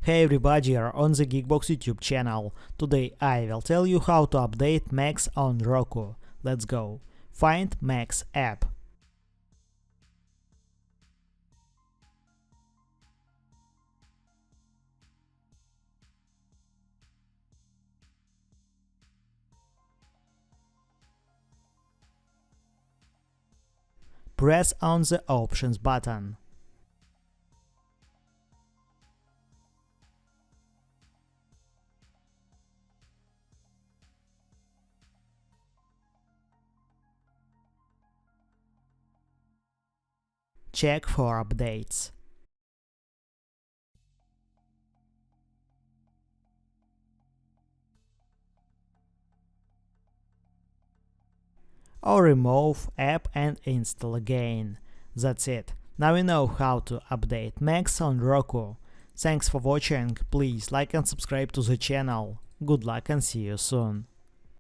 Hey everybody, you're on the GeekBox YouTube channel. Today I will tell you how to update Max on Roku. Let's go. Find Max app. Press on the Options button. Check for updates. Or remove app and install again. That's it. Now you know how to update Max on Roku. Thanks for watching, please like and subscribe to the channel. Good luck and see you soon.